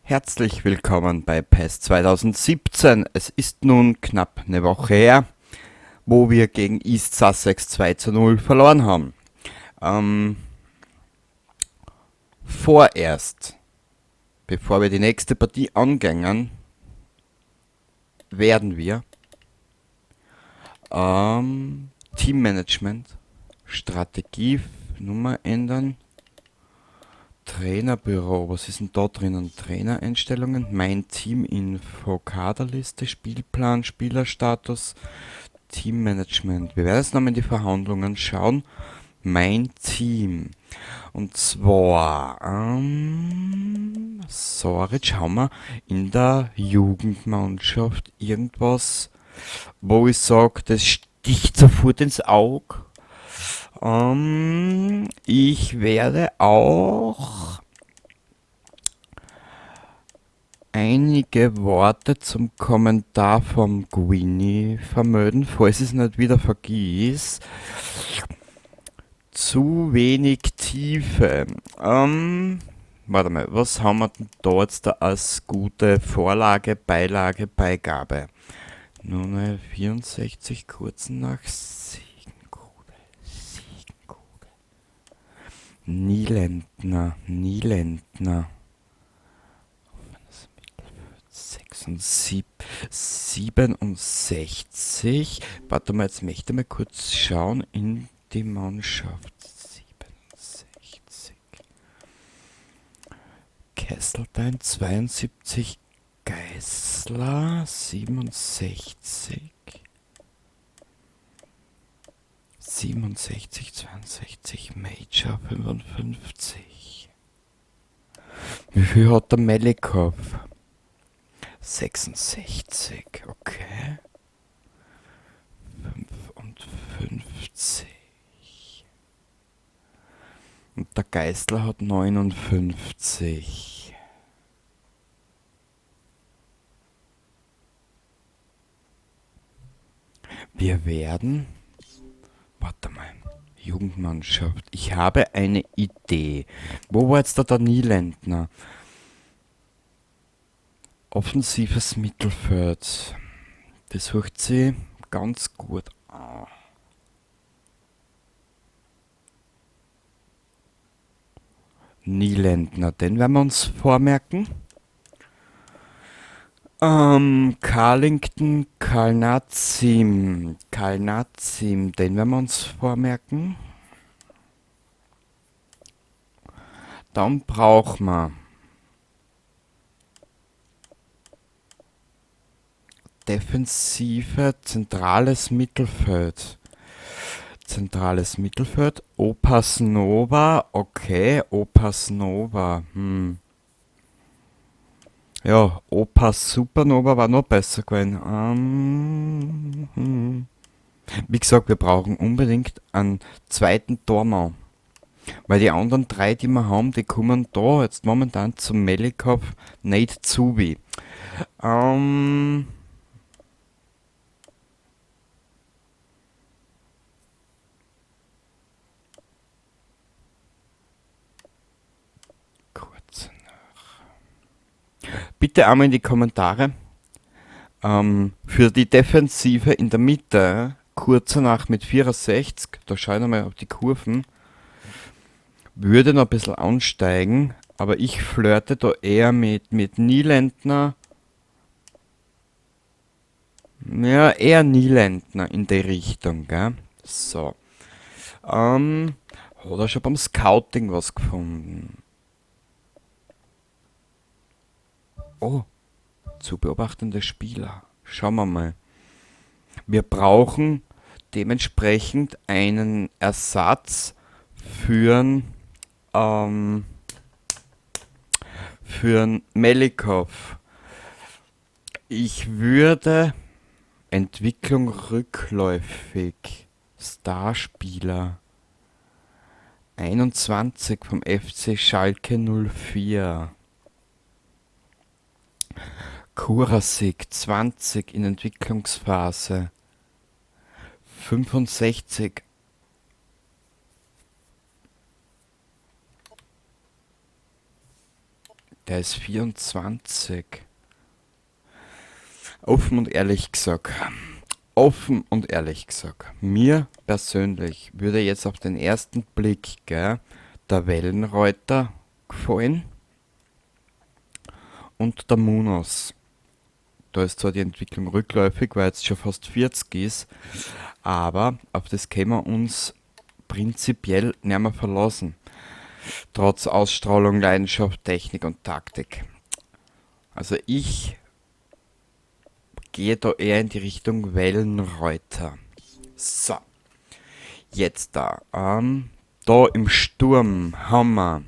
Herzlich willkommen bei PES 2017. Es ist nun knapp eine Woche her, wo wir gegen East Sussex 2:0 verloren haben. Ähm, vorerst, bevor wir die nächste Partie angängen, werden wir Teammanagement, Strategie, Nummer ändern, Trainerbüro, was ist denn da drinnen? Trainereinstellungen, mein Teaminfo, Kaderliste, Spielplan, Spielerstatus, Teammanagement. Wir werden jetzt nochmal in die Verhandlungen schauen. Mein Team. Und zwar, jetzt haben wir in der Jugendmannschaft irgendwas, wo ich sage, das sticht sofort ins Auge. Ich werde auch einige Worte zum Kommentar vom Gwynny vermelden, falls ich es nicht wieder vergieß. Zu wenig Tiefe. Warte mal, was haben wir denn da jetzt da als gute Vorlage, Beilage, Beigabe? Nummer 64, kurz nach Siegenkrone. Nielendner. 67. Warte mal, jetzt möchte ich mal kurz schauen in die Mannschaft. 67. Kesseltein 72. Geißler 67. 62. Major 55. Wie viel hat der Melikov? 66, okay. 55. Und der Geißler hat 59. Wir werden... Warte mal. Jugendmannschaft. Ich habe eine Idee. Wo war jetzt der Nielendner? Offensives Mittelfeld. Das sucht sie ganz gut an. Nielendner, den werden wir uns vormerken. Carlington, Kalnazim, den werden wir uns vormerken. Dann brauchen wir Defensive, zentrales Mittelfeld. Opas Nova, okay, Opas Nova. Ja, Opas Supernova war noch besser gewesen. Wie gesagt, wir brauchen unbedingt einen zweiten Tormann. Weil die anderen drei, die wir haben, die kommen da jetzt momentan zum Melikov nicht zu wie. Kurz. Bitte einmal in die Kommentare. Für die Defensive in der Mitte, Kurzenach mit 64, da schauen wir mal auf die Kurven, würde noch ein bisschen ansteigen, aber ich flirte da eher mit Nielendner. Ja, eher Nielendner in die Richtung, gell? So. Hat er schon beim Scouting was gefunden? Oh, zu beobachtende Spieler. Schauen wir mal. Wir brauchen dementsprechend einen Ersatz für Melikov. Ich würde Entwicklung rückläufig. Starspieler 21 vom FC Schalke 04. Kurasik 20 in Entwicklungsphase. 65. Der ist 24. Offen und ehrlich gesagt, mir persönlich würde jetzt auf den ersten Blick, gell, der Wellenreuter gefallen und der Munos. Da ist zwar die Entwicklung rückläufig, weil es schon fast 40 ist, aber auf das können wir uns prinzipiell nicht mehr verlassen. Trotz Ausstrahlung, Leidenschaft, Technik und Taktik. Also ich gehe da eher in die Richtung Wellenreuter. So, jetzt da im Sturm haben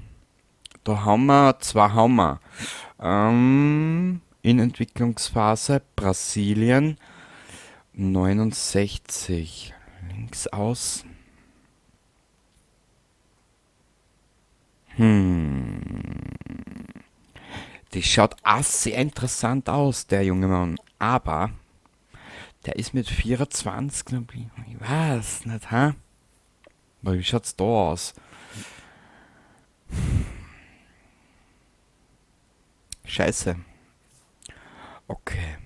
wir zwei in Entwicklungsphase Brasilien 69 links außen. Das schaut auch sehr interessant aus, der junge Mann. Aber der ist mit 24, glaub ich. Ich weiß nicht, hä? Aber wie schaut's da aus? Scheiße. Okay.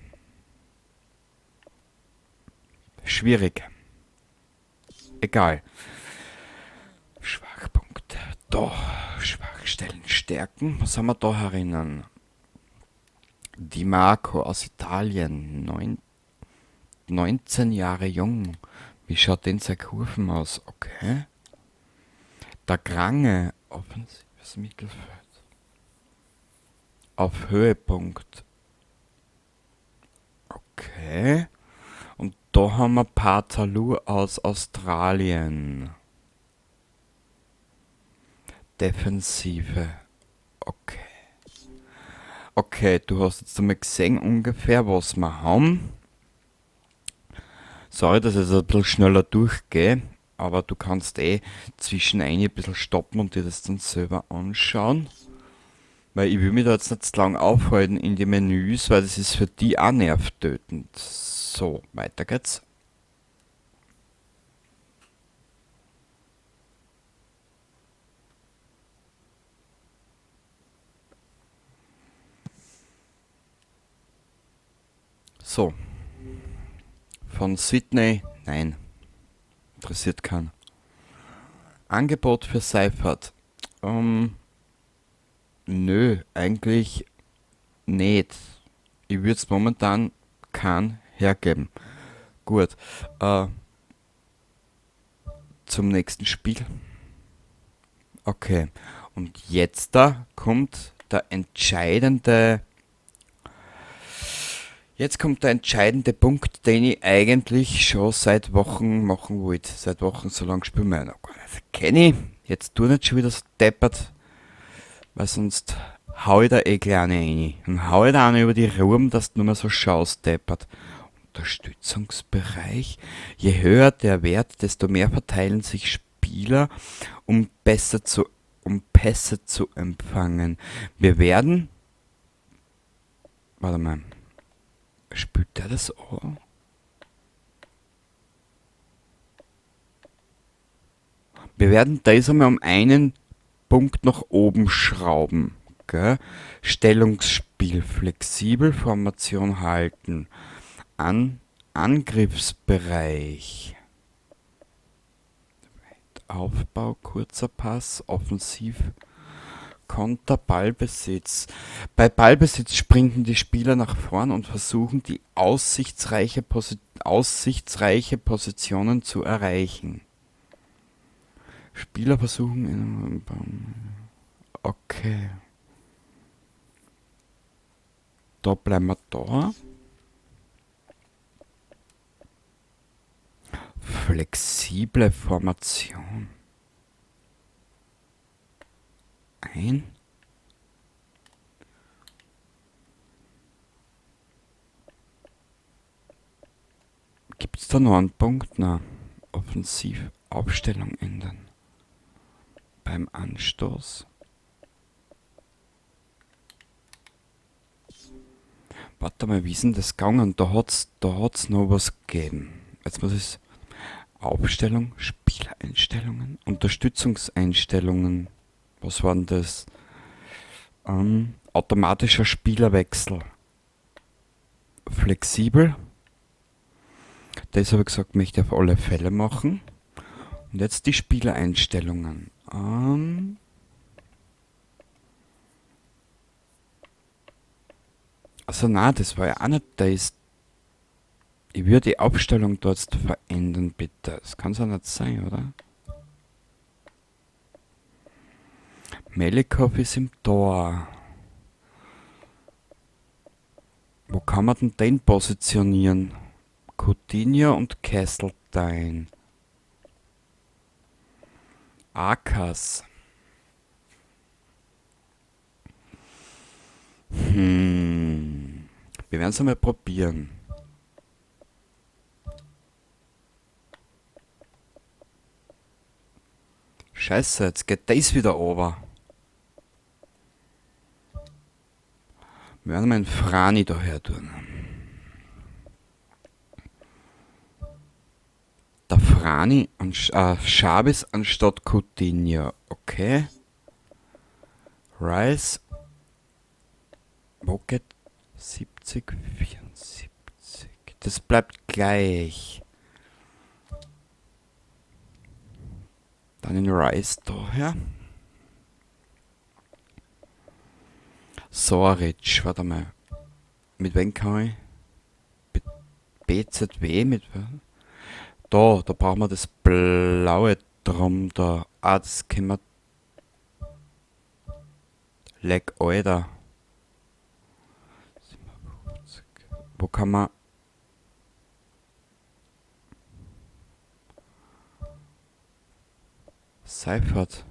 Schwierig. Egal. Schwachpunkte. Da. Schwachstellen, Stärken. Was haben wir da herinnen? Di Marco aus Italien. 19 Jahre jung. Wie schaut denn sein Kurven aus? Okay. Der Grange. Offensives Mittelfeld. Auf Höhepunkt. Okay. Und da haben wir Patalu aus Australien. Defensive. Okay. Okay, du hast jetzt einmal gesehen ungefähr, was wir haben. Sorry, dass ich jetzt ein bisschen schneller durchgehe, aber du kannst zwischen ein bisschen stoppen und dir das dann selber anschauen. Weil ich will mich da jetzt nicht zu lang aufhalten in die Menüs, weil das ist für die auch nervtötend. So, weiter geht's. So, von Sydney, nein, interessiert keinen. Angebot für Seifert. Nö, eigentlich nicht. Ich würde es momentan keinen hergeben. Gut, zum nächsten Spiel. Okay, und jetzt da kommt der entscheidende. Jetzt kommt der entscheidende Punkt, den ich eigentlich schon seit Wochen machen wollte. Seit Wochen so lange spielen wir noch gar nicht. Kenny, jetzt tu nicht schon wieder so deppert, weil sonst hau ich da gleich eine rein. Und hau ich da eine über die Ruhm, dass du nur mehr so schaust, deppert. Unterstützungsbereich. Je höher der Wert, desto mehr verteilen sich Spieler, um Pässe zu empfangen. Wir werden. Warte mal. Spielt der das auch? Wir werden das einmal um einen Punkt nach oben schrauben. Gell? Stellungsspiel flexibel, Formation halten. Angriffsbereich. Aufbau, kurzer Pass, offensiv, Konter, Ballbesitz. Bei Ballbesitz springen die Spieler nach vorn und versuchen, die aussichtsreiche Positionen zu erreichen. Spieler versuchen. Okay. Da bleiben wir da. Flexible Formation. Gibt es da noch einen Punkt? Na, offensiv Aufstellung ändern. Beim Anstoß. Warte mal, wie ist denn das gegangen? Da hat's noch was gegeben. Jetzt muss ich Aufstellung, Spieleinstellungen, Unterstützungseinstellungen. Was waren das? automatischer Spielerwechsel. Flexibel. Das habe ich gesagt, möchte ich auf alle Fälle machen. Und jetzt die Spielereinstellungen. Also na, das war ja auch nicht das. Ich würde die Aufstellung dort verändern, bitte. Das kann es ja nicht sein, oder? Melikov ist im Tor. Wo kann man denn den positionieren? Coutinho und Kesseltein. Akas. Wir werden es einmal probieren. Scheiße, jetzt geht das wieder over. Wir werden mal einen Frani daher tun. Der Frani und Chavez anstatt Coutinho. Okay. Rice. Wo geht 70, 74. Das bleibt gleich. Dann den Rice daher. Soric, warte mal. Mit wem kann ich? Mit BZW, mit wem? Da brauchen wir das blaue drum da. Ah, das können wir. Leck, Alter. Wo kann man. Seifert.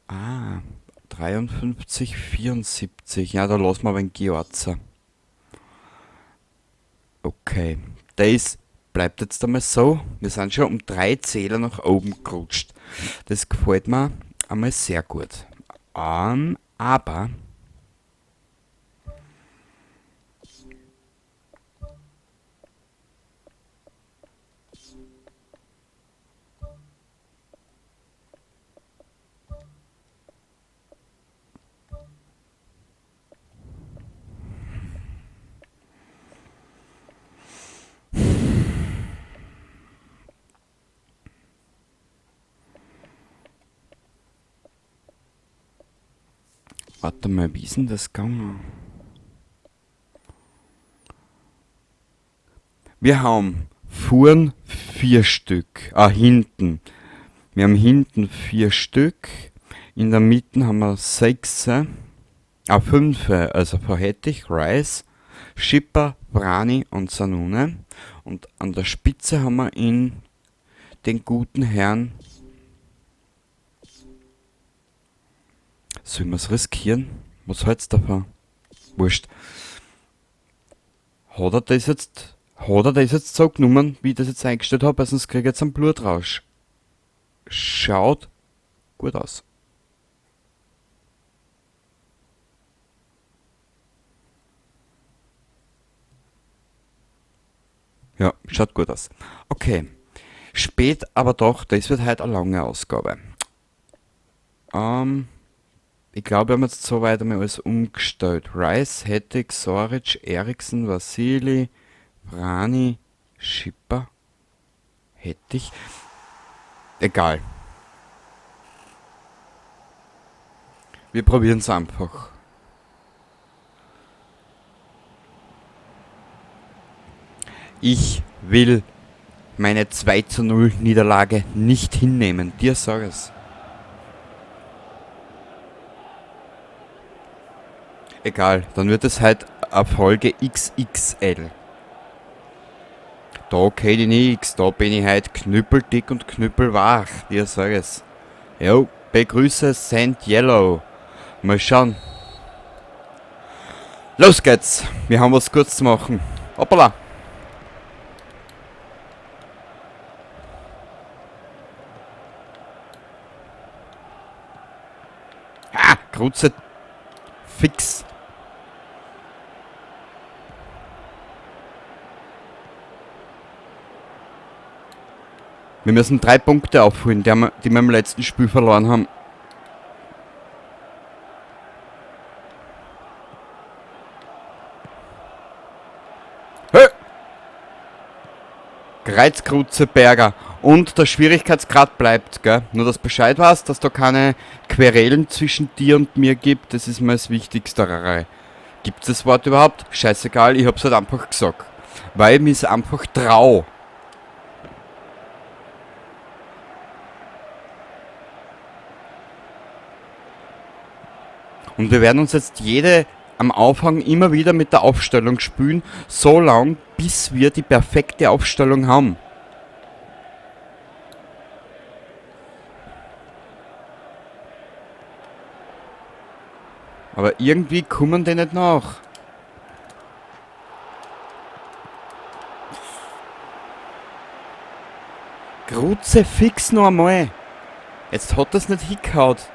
Ah, 53, 74. Ja, da lassen wir den Georzer. Okay. Das bleibt jetzt einmal so. Wir sind schon um 3 Zähler nach oben gerutscht. Das gefällt mir einmal sehr gut. Aber warte mal, wie ist denn das gegangen? Wir haben vorn 4 Stück. Hinten. Wir haben hinten 4 Stück. In der Mitte haben wir 6. 5. Also Verhettich, Rice, Schipper, Vrani und Sanune. Und an der Spitze haben wir den guten Herrn. Sollen wir es riskieren? Was hält's davon? Wurscht. Hat er das jetzt so genommen, wie ich das jetzt eingestellt habe, sonst kriege ich jetzt einen Blutrausch. Schaut gut aus. Ja, schaut gut aus. Okay. Spät, aber doch, das wird heute eine lange Ausgabe. Ich glaube, wir haben jetzt soweit einmal alles umgestellt. Rice, Hettig, Soric, Eriksen, Vasili, Vrani, Schipper, Hettich. Egal. Wir probieren es einfach. Ich will meine 2:0 Niederlage nicht hinnehmen. Dir sag es. Egal, dann wird es halt eine Folge XXL. Da kenn ich nix, da bin ich halt knüppeldick und knüppelwach. Dir sag es. Jo, begrüße St. Yellow. Mal schauen. Los geht's. Wir haben was kurz zu machen. Hoppala. Krutze. Fix. Wir müssen 3 Punkte aufholen, die wir im letzten Spiel verloren haben. Kreuzkruzeberger. Und der Schwierigkeitsgrad bleibt, gell? Nur dass Bescheid weißt, dass da keine Querelen zwischen dir und mir gibt, das ist mir das Wichtigste. Gibt es das Wort überhaupt? Scheißegal, ich hab's halt einfach gesagt. Weil ich mich einfach trau. Und wir werden uns jetzt am Anfang immer wieder mit der Aufstellung spülen, so lang, bis wir die perfekte Aufstellung haben. Aber irgendwie kommen die nicht nach. Grutze fix noch einmal. Jetzt hat das nicht hingehaut.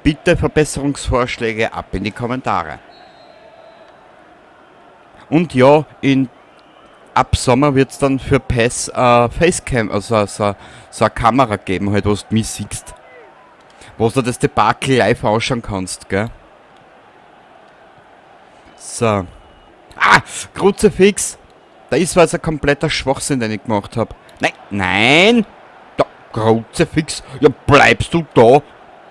Bitte Verbesserungsvorschläge ab in die Kommentare. Und ja, ab Sommer wird es dann für PES Facecam, also so eine Kamera geben, halt, wo du mich siehst. Wo du das Debakel live ausschauen kannst, gell? So. Ah! Kruzifix! Da ist was ein kompletter Schwachsinn, den ich gemacht habe. Nein! Nein! Da! Kruzifix! Ja, bleibst du da?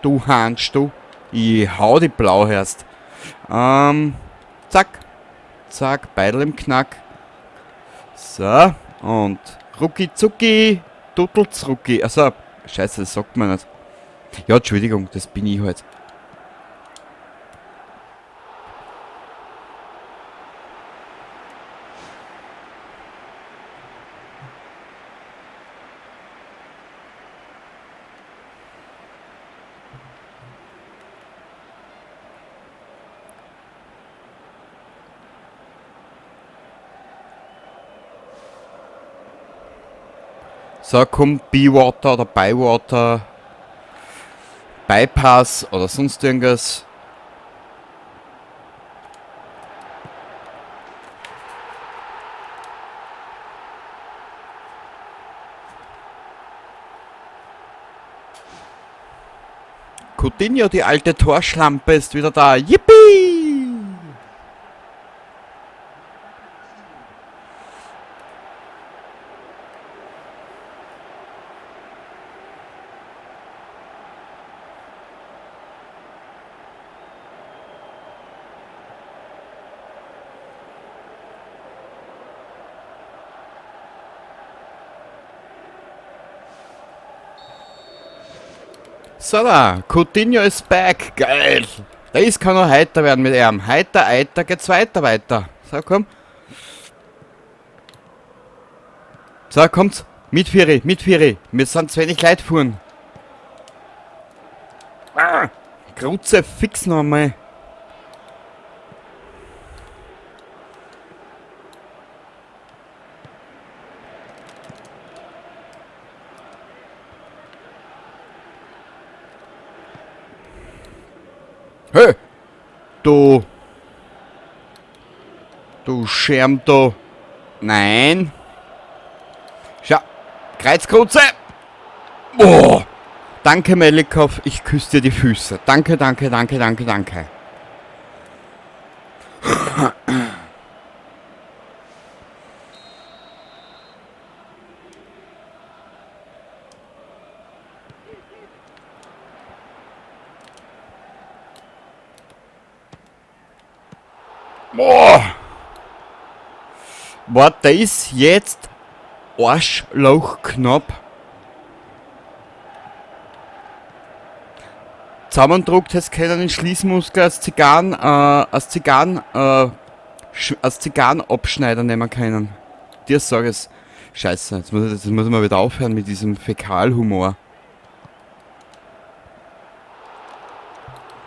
Du Hansch, du! Ich hau die blau erst. Zack! Zack, Beidel im Knack. So, und rucki zucki, tuttelz rucki. Also, scheiße, das sagt man nicht. Ja, Entschuldigung, das bin ich halt. So, komm, Be-Water oder Bywater, Bypass oder sonst irgendwas. Coutinho, die alte Torschlampe, ist wieder da. Yippie! So da, Coutinho ist back. Geil. Das kann noch heiter werden mit ihm. Heiter, Eiter, geht's weiter. So, komm. So, kommt. Mit Firi. Wir sind zu wenig Leute gefahren. Ah, Krutze, fix noch einmal. Hey! Du Scherm, du. Nein. Schau. Kreuzkrutze. Oh. Danke, Melikov. Ich küsse dir die Füße. Danke. Boah. Warte, ist jetzt Arschloch knapp. Zusammendruckt es keinen den Schließmuskel als Zigarrenabschneider nehmen können. Dir sag es. Scheiße, jetzt muss ich mal wieder aufhören mit diesem Fäkalhumor.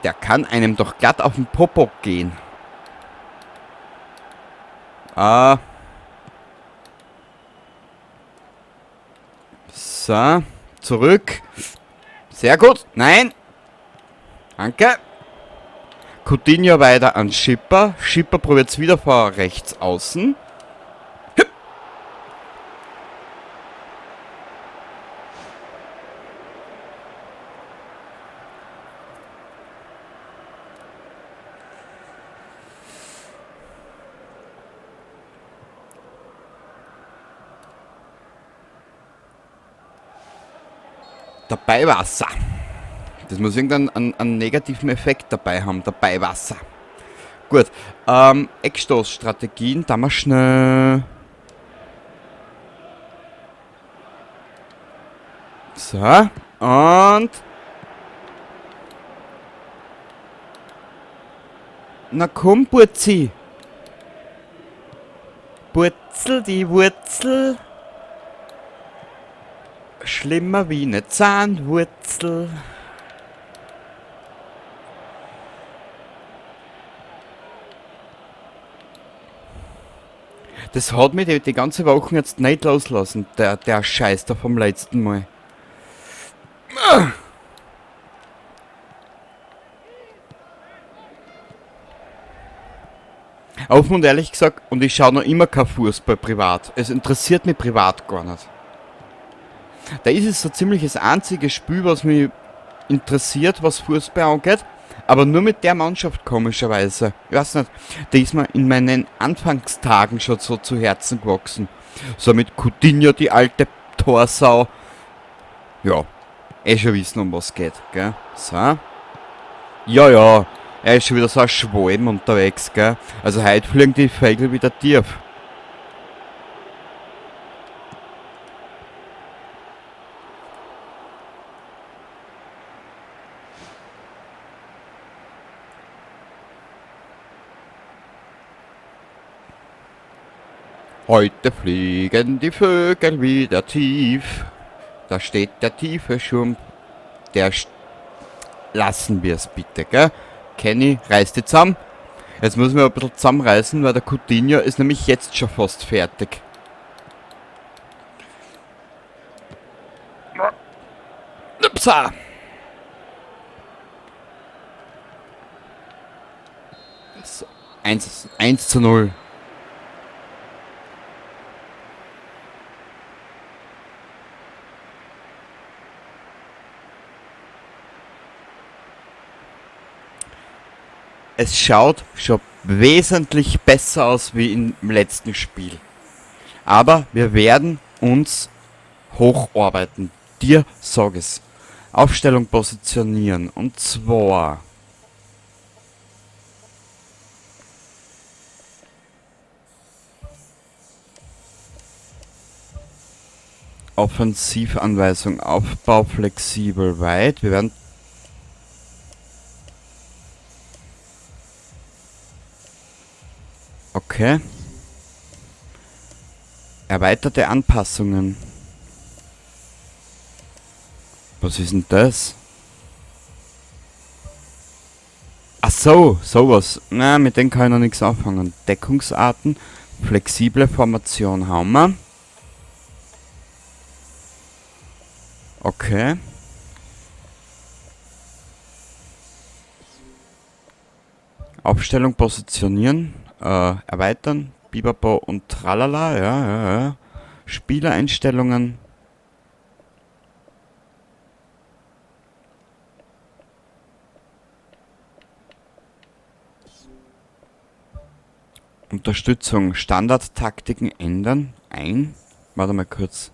Der kann einem doch glatt auf den Popo gehen. So, zurück. Sehr gut. Nein. Danke. Coutinho weiter an Schipper. Schipper probiert es wieder vor rechts außen. Dabei Wasser. Das muss irgendeinen negativen Effekt dabei haben. Dabei Wasser. Gut. Eckstoßstrategien. Da mal schnell. So. Und. Na komm, Burzi. Burzel, die Wurzel. Schlimmer wie eine Zahnwurzel. Das hat mich die ganze Woche jetzt nicht loslassen, der Scheiß da vom letzten Mal. Offen und ehrlich gesagt, und ich schaue noch immer kein Fußball privat. Es interessiert mich privat gar nicht. Da ist es so ziemlich das einzige Spiel, was mich interessiert, was Fußball angeht. Aber nur mit der Mannschaft komischerweise. Ich weiß nicht, die ist mir in meinen Anfangstagen schon so zu Herzen gewachsen. So mit Coutinho, die alte Torsau. Ja, schon wissen, um was geht, gell? So. Ja, er ist schon wieder so ein Schwalben unterwegs, gell? Also heute fliegen die Vögel wieder tief. Heute fliegen die Vögel wieder tief. Da steht der tiefe Schumpf. Lassen wir es bitte, gell? Kenny, reiß dich zusammen. Jetzt müssen wir ein bisschen zusammenreißen, weil der Coutinho ist nämlich jetzt schon fast fertig. Upsa! So, 1:0. Es schaut schon wesentlich besser aus wie im letzten Spiel. Aber wir werden uns hocharbeiten. Dir sag es. Aufstellung positionieren. Und zwar Offensivanweisung, Aufbau flexibel weit. Wir werden okay. Erweiterte Anpassungen. Was ist denn das? Ach so, sowas. Na, mit denen kann ich noch nichts anfangen. Deckungsarten, flexible Formation haben wir. Okay. Aufstellung positionieren, erweitern, Bibabo und Tralala, ja. Spielereinstellungen. Unterstützung, Standardtaktiken ändern, ein. Warte mal kurz.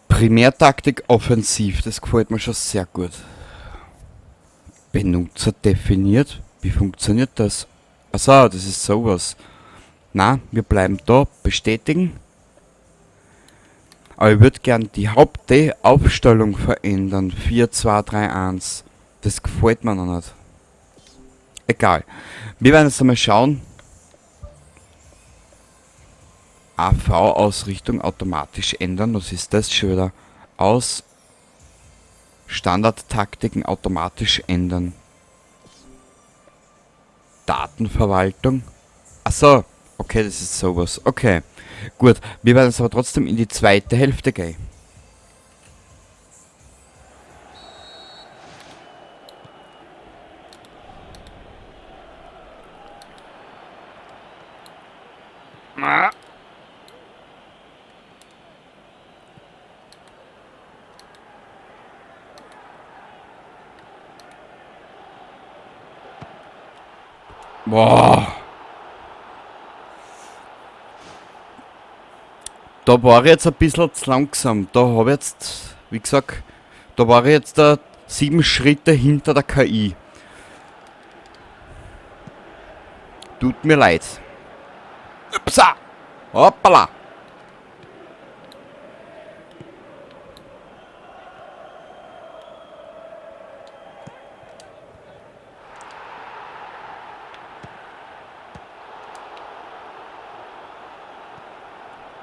Primärtaktik offensiv, das gefällt mir schon sehr gut. Benutzer definiert, wie funktioniert das? Achso, das ist sowas. Na, wir bleiben da, bestätigen. Aber ich würde gern die Hauptaufstellung verändern. 4-2-3-1. Das gefällt mir noch nicht. Egal. Wir werden jetzt einmal schauen. AV-Ausrichtung automatisch ändern. Was ist das schon wieder? Aus Standardtaktiken automatisch ändern. Datenverwaltung. Achso, okay, das ist sowas. Okay, gut. Wir werden jetzt aber trotzdem in die zweite Hälfte gehen. Ah. Boah. Da war ich jetzt ein bisschen zu langsam. Da habe ich jetzt, wie gesagt, da war ich jetzt 7 Schritte hinter der KI. Tut mir leid. Upsa! Hoppala!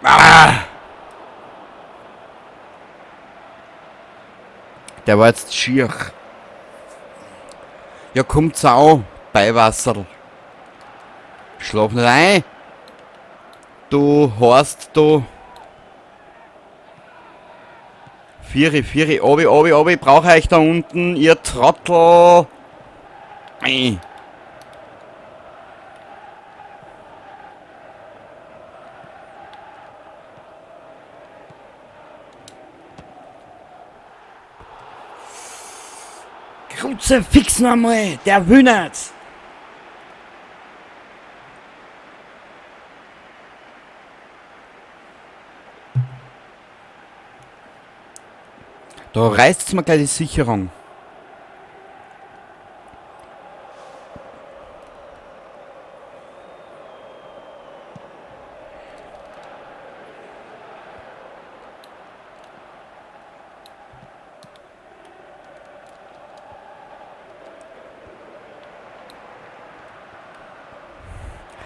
Ah! Der war jetzt schier. Ja, kommt's auch, Beiwasserl. Schlaf nicht ein. Du Horst, du. Vieri, obi, brauche euch da unten, ihr Trottel. Ei. Kreuze, fix nochmal, der will nicht. Da reißt's mir gleich die Sicherung.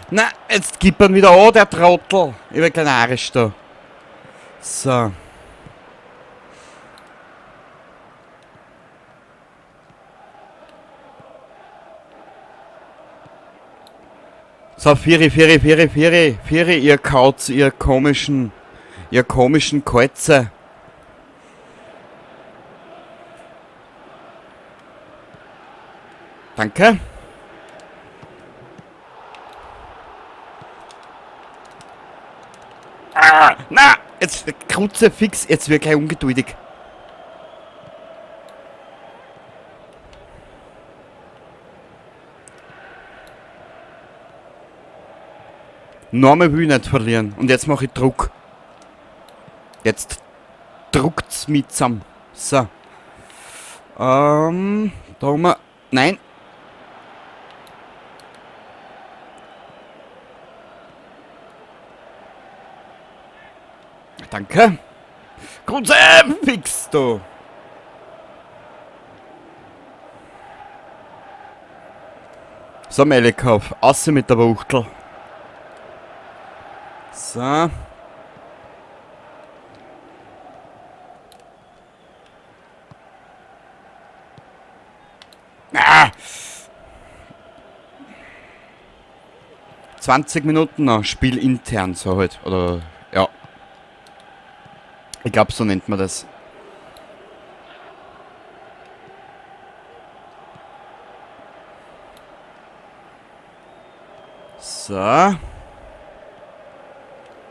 Na, jetzt gibt er wieder an, der Trottel. Ich will keinen Arsch da. So. So, Vieri, ihr Kauz, ihr komischen Kreuze. Danke. Ah, na, jetzt Kruzifix, jetzt wird gleich ungeduldig. Normal will ich nicht verlieren. Und jetzt mache ich Druck. Jetzt druckt's mit zusammen. So. Da haben wir. Nein. Danke. Kruzifix, du. So, Melikov, außer mit der Wuchtel. So. Ah! 20 Minuten noch, Spiel intern, so halt. Oder, ja. Ich glaube, so nennt man das. So.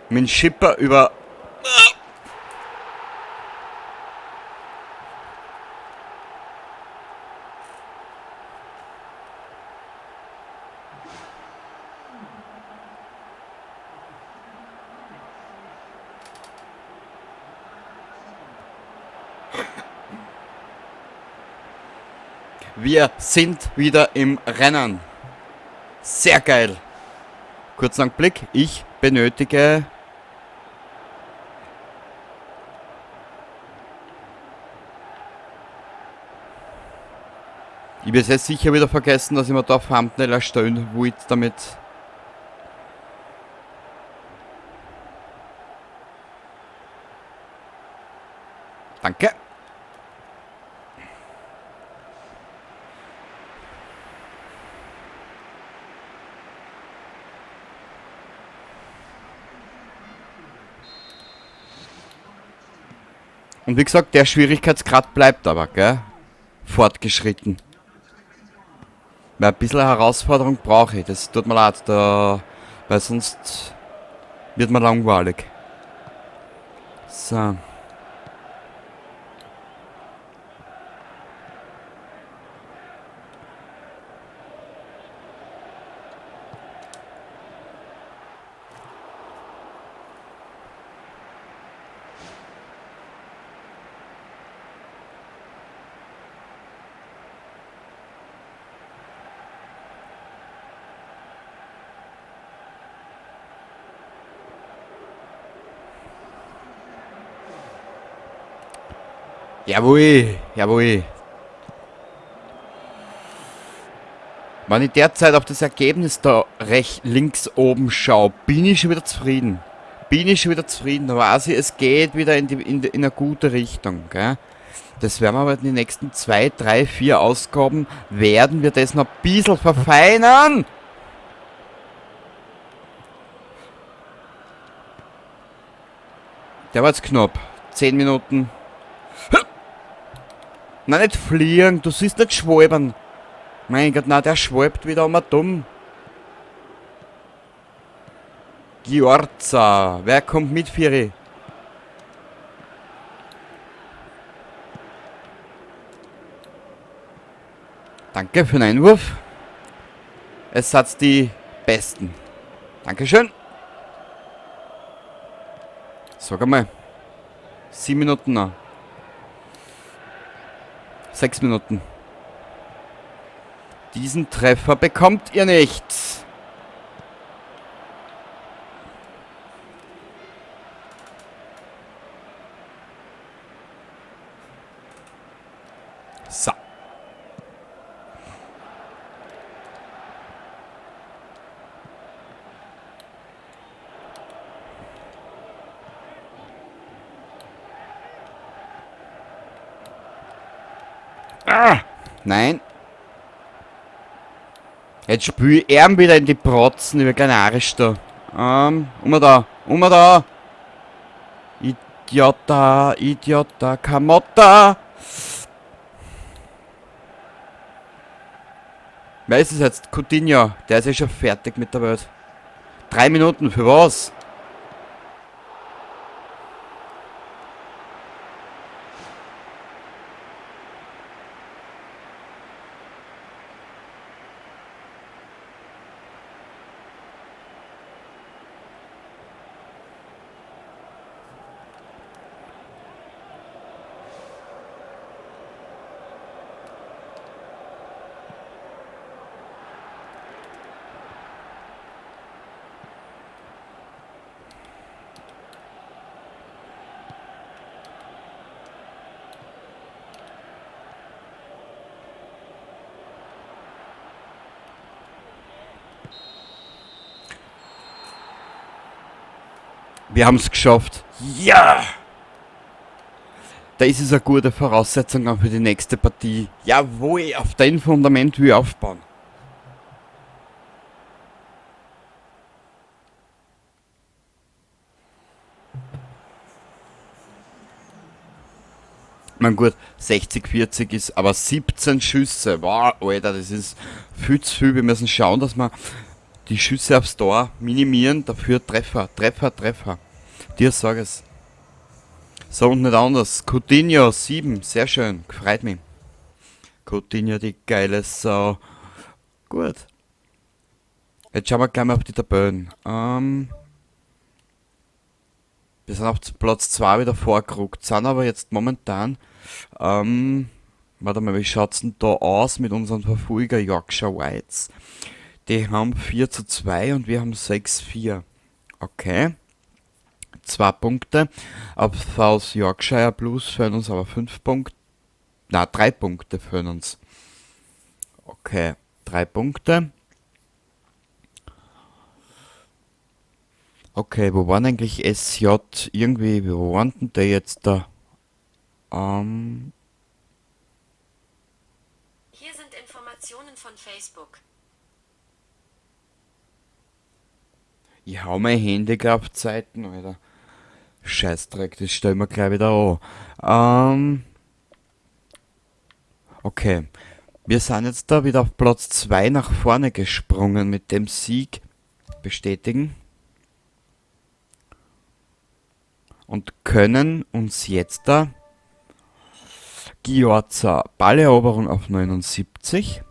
Mit dem Schipper über. Wir sind wieder im Rennen. Sehr geil. Kurzer Blick. Ich benötige. Ich werde jetzt sicher wieder vergessen, dass ich mir da Thumbnail erstellen wollte damit. Danke. Und wie gesagt, der Schwierigkeitsgrad bleibt aber, gell? Fortgeschritten. Weil ein bisschen Herausforderung brauche ich. Das tut mir leid, weil sonst Wird mir langweilig. So. Jawohl, jawohl. Wenn ich derzeit auf das Ergebnis da rechts links oben schaue, bin ich schon wieder zufrieden. Bin ich schon wieder zufrieden. Da weiß ich, es geht wieder in eine gute Richtung. Gell? Das werden wir aber in den nächsten 2, 3, 4 Ausgaben, werden wir das noch ein bisschen verfeinern. Der war jetzt knapp. 10 Minuten. Nein, nicht fliegen, du siehst nicht schwalbern. Mein Gott, na, der schwalbt wieder um dumm. Giorza, wer kommt mit, Firi? Danke für den Einwurf. Es seid die Besten. Dankeschön. Sag einmal. 7 Minuten noch. 6 Minuten. Diesen Treffer bekommt ihr nicht. So. Ah, nein. Jetzt spül ich ihn wieder in die Protzen über Kanarisch da. Da. Idiota, Kamotta. Wer ist es jetzt? Coutinho. Der ist ja schon fertig mit der Welt. 3 Minuten, für was? Wir haben es geschafft. Ja! Da ist es eine gute Voraussetzung auch für die nächste Partie. Jawohl, auf dem Fundament will ich aufbauen. Mein gut, 60-40 ist aber 17 Schüsse. Wow, Alter, das ist viel zu viel. Wir müssen schauen, dass wir die Schüsse aufs Tor minimieren. Dafür Treffer. Dir sag es. So und nicht anders. Coutinho 7, sehr schön, gefreut mich. Coutinho, die geile Sau. Gut. Jetzt schauen wir gleich mal auf die Tabellen. Wir sind auf Platz 2 wieder vorgerückt, sind aber jetzt momentan, warte mal, wie schaut's denn da aus mit unseren Verfolger Yorkshire Whites? Die haben 4:2 und wir haben 6:4. Okay. 2 Punkte. Auf South Yorkshire Blues fehlen uns aber 5 Punkte. Na, 3 Punkte fehlen uns. Okay, 3 Punkte. Okay, wo waren eigentlich SJ? Irgendwie, wo waren denn der jetzt da? Hier sind Informationen von Facebook. Ich hau mein Handy gleich auf Zeiten, Alter. Scheißdreck, das stellen wir gleich wieder an. Okay. Wir sind jetzt da wieder auf Platz 2 nach vorne gesprungen mit dem Sieg. Bestätigen. und können uns jetzt da Giorza Balleroberung auf 79.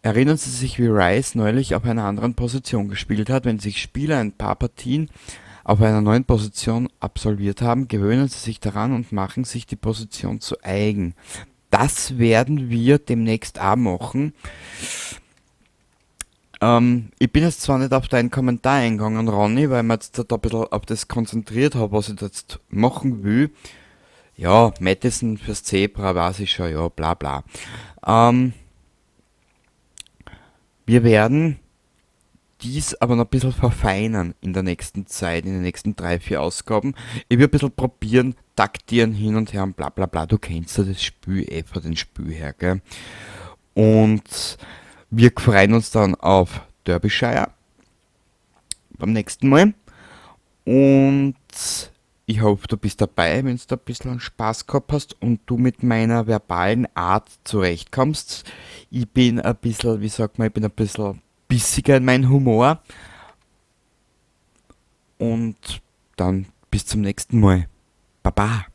Erinnern Sie sich, wie Rice neulich auf einer anderen Position gespielt hat? Wenn sich Spieler ein paar Partien auf einer neuen Position absolviert haben, gewöhnen sie sich daran und machen sich die Position zu eigen. Das werden wir demnächst auch machen. Ich bin jetzt zwar nicht auf deinen Kommentar eingegangen, Ronny, weil ich mir jetzt da ein bisschen auf das konzentriert habe, was ich jetzt machen will. Ja, Madison fürs Zebra weiß ich schon, ja, bla bla. Ähm, Wir werden dies aber noch ein bisschen verfeinern in der nächsten Zeit, in den nächsten 3, 4 Ausgaben. Ich will ein bisschen probieren, taktieren hin und her und bla bla bla. Du kennst ja das Spiel von den Spiel her, gell? Und wir freuen uns dann auf Derbyshire beim nächsten Mal. Und ich hoffe, du bist dabei, wenn du ein bisschen Spaß gehabt hast und du mit meiner verbalen Art zurechtkommst. Ich bin ein bisschen, wie sagt man, ich bin ein bisschen bissiger in meinem Humor. Und dann bis zum nächsten Mal. Baba.